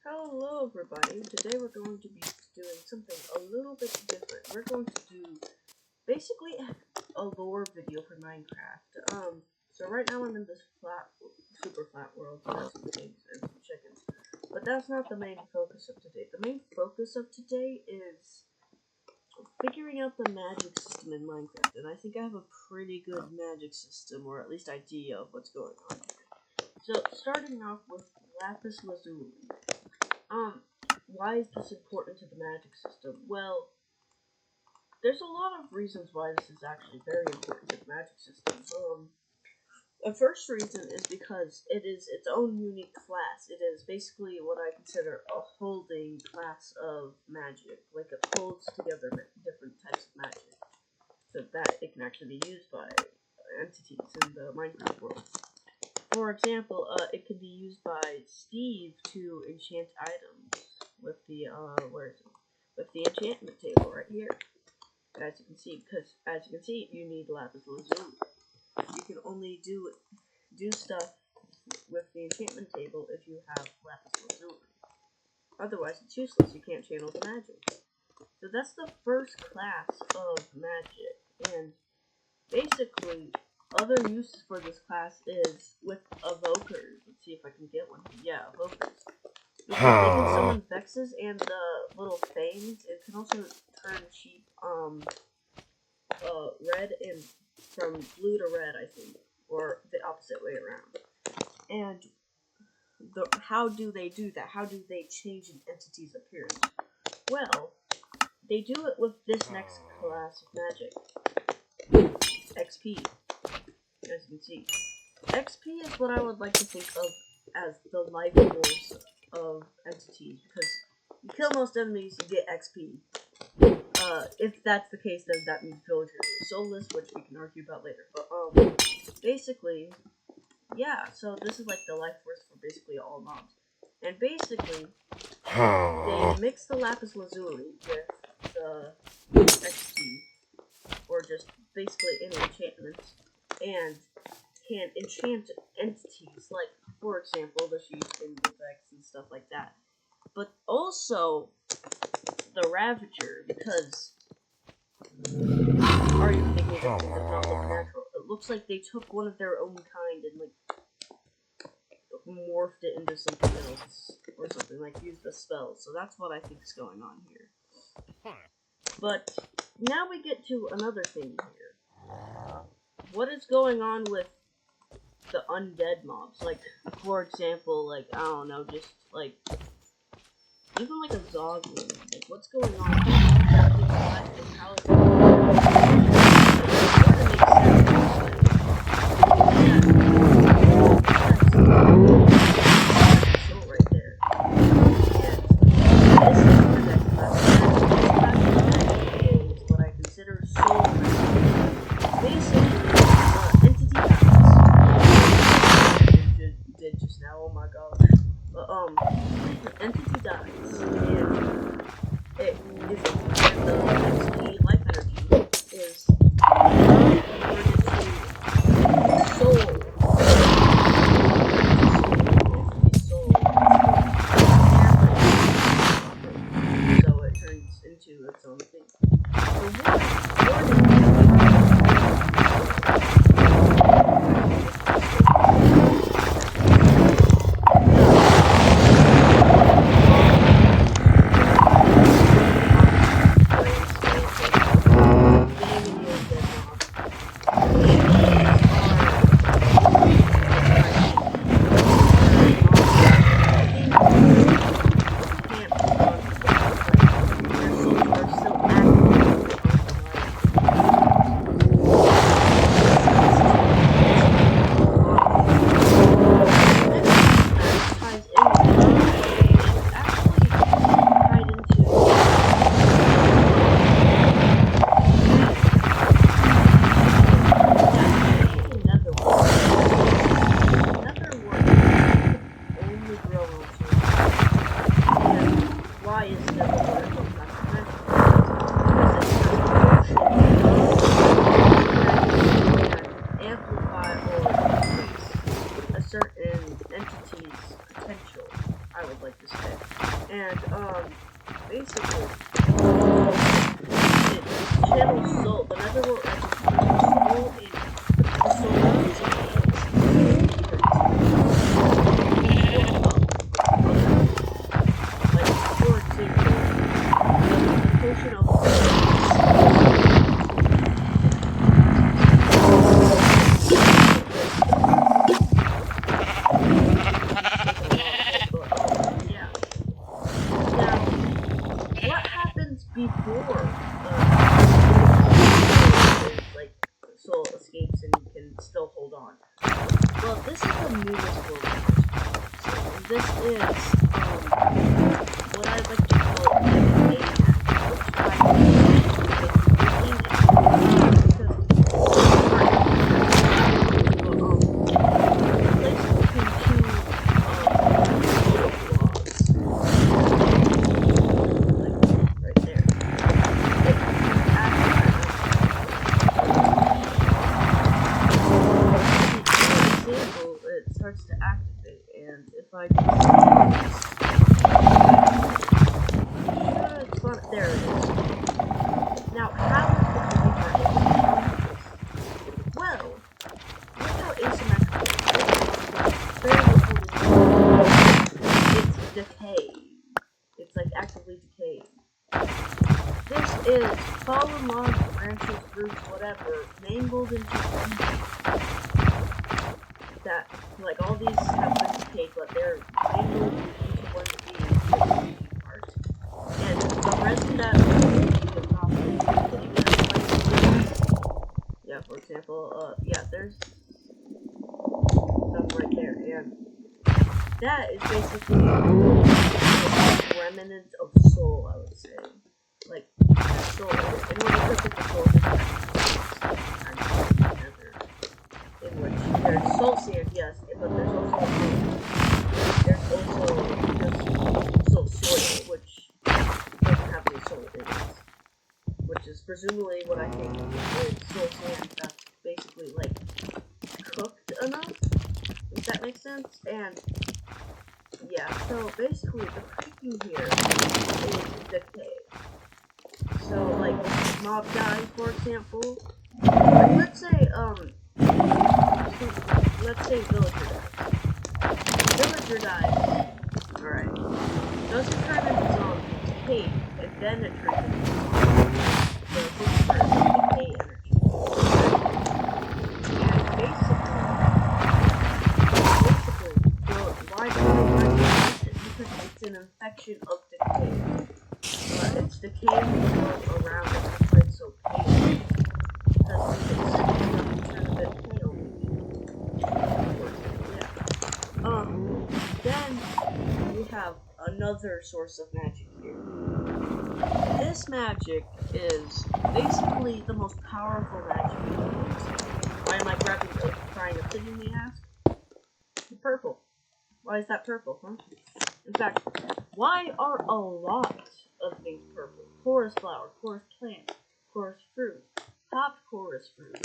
Hello everybody, today we're going to be doing something a little bit different. We're going to do basically a lore video for Minecraft. So right now I'm in this super flat world, so that's some pigs and some chickens. But that's not the main focus of today. The main focus of today is figuring out the magic system in Minecraft. And I think I have a pretty good magic system, or at least idea of what's going on here. So starting off with Lapis Lazuli. Why is this important to the magic system? Well, there's a lot of reasons why this is actually very important to the magic system. The first reason is because it is its own unique class. It is basically what I consider a holding class of magic. Like, it holds together different types of magic, so that it can actually be used by entities in the Minecraft world. For example, it can be used by Steve to enchant items with the with the enchantment table right here. As you can see, you need lapis lazuli. You can only do stuff with the enchantment table if you have lapis lazuli. Otherwise, it's useless. You can't channel the magic. So that's the first class of magic, and basically, other uses for this class is with evokers. Let's see if I can get one. Yeah, evokers. Because they can summon vexes and the little fangs. It can also turn sheep red and from blue to red, I think, or the opposite way around. And how do they do that? How do they change an entity's appearance? Well, they do it with this next class of magic, XP. As you can see, XP is what I would like to think of as the life force of entities, because you kill most enemies, you get XP. If that's the case, then that means villagers are soulless, which we can argue about later. But basically, yeah. So this is like the life force for basically all mobs, and basically, they mix the lapis lazuli with the XP, or just basically any enchantments, and can enchant entities, like, for example, the sheep and the vex and stuff like that. But also the Ravager, because are you thinking that it does not look natural? It looks like they took one of their own kind and like morphed it into something else or something, like used a spell. So that's what I think is going on here. But now we get to another thing here. What is going on with the undead mobs? Like, for example, like, I don't know, just like even like a Zoglin. Like, what's going on? How is right there. This is what I consider soul. Basically, entity did just now. Oh my god. But entity dies, and it is the XP life energy is converted to soul. So it turns into its own thing. certain entity's potential, I would like to say. And basically, it channels soul. The netherworld actually channels soul in the soul of something else. Like, for example, the potion of yeah. Now, what happens before like soul escapes and you can still hold on? Well, this is the newest form of magic. This is what I'd like to call a it starts to activate, and if I just there it is. Now, how is the well, look how asymmetrical it's decaying. It's like actively decaying. This is fallen logs, branches, roots, whatever, mangled into one. That, like, all these have been decayed, but they're mangled into one being part. And the resin that yeah, for example, yeah, there's stuff right there, and that is basically remnants of soul, I would say. Like, soul, in order to put the soul in which there's soul sand, yes, but there's also just soul soil, which doesn't have any soul in it. Which is presumably what I think is soul sand that's basically like cooked enough, if that makes sense. And yeah, so basically the creeping here is decay. So like mob dies, for example. Like, let's say villager dies. Villager dies. Alright. Doesn't turn into zombies, decay, and then it turns into zombies. So this turns into decay energy. And basically, why do I like this? Because it's an infection of decay. It's decaying the world around it, that's why it's so pale. Because we can turn a bit pale. Yeah. Then we have another source of magic here. This magic is basically the most powerful magic. Why am I crying obsidian, you ask? Purple. Why is that purple, huh? In fact, why are a lot of things purple? Chorus flower, chorus plant, chorus fruit, popped chorus fruit,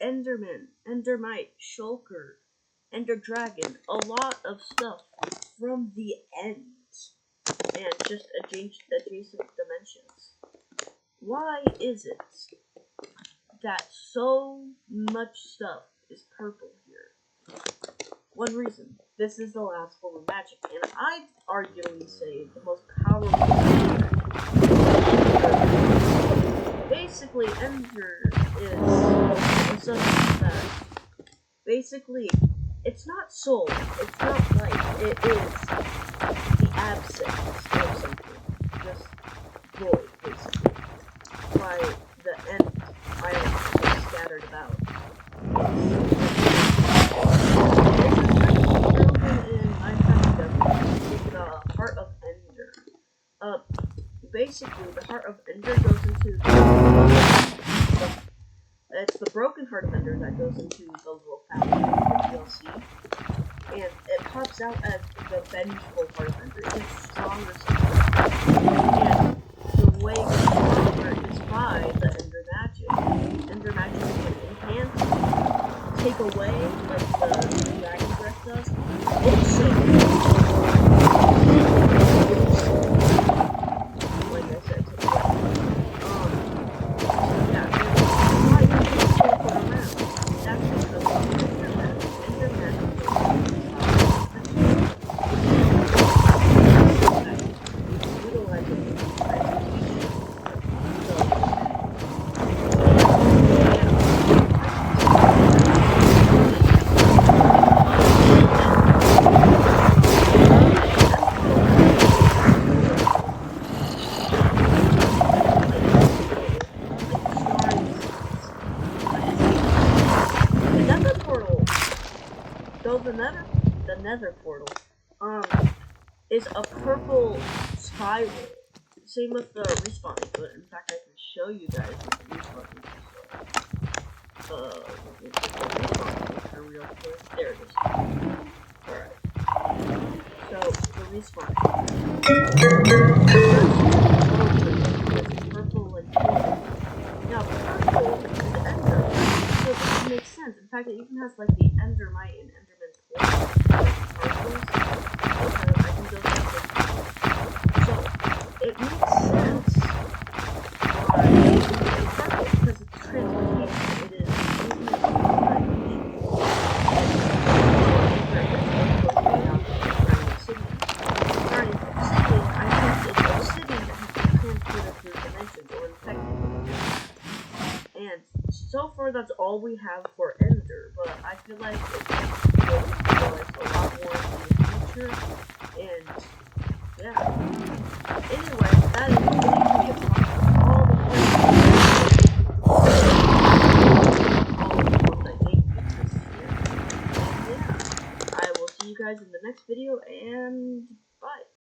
enderman, endermite, shulker, ender dragon, a lot of stuff from the end, and just adjacent dimensions. Why is it that so much stuff is purple here? One reason. This is the last form of magic, and I'd arguably say the most powerful magic. Basically, Ender is a substance that basically it's not soul, it's not light, it is the absence of something. Just void, basically. By the end island is scattered about. The Heart of Ender. Basically, the Heart of Ender goes into it's the broken Heart of Ender that goes into the little package of the DLC, and it pops out as the vengeful Heart of Ender. It's stronger, and the way it's stronger is by the Ender Magic. Ender Magic can enhance, take away, like the Dragon Breath does. It's nether portal, is a purple spiral. Same with the respawning, but in fact I can show you guys what the respawning is. Let me get the respawning here real quick. There it is. Alright. So, the respawning. It's purple and pink. Now, purple is ender, so this makes sense. In fact, it even has like the endermite and enderman particles. I can go through. So, it makes sense why it's purple, because it's transmutation. It is movement of dimension. I think it's obsidian that has been transported through dimensions or infected. And so far, that's all we have for Ender, but I feel like it's going to be like a lot more in the future, and yeah. Anyway, that is me all the I think this year. And yeah, I will see you guys in the next video, and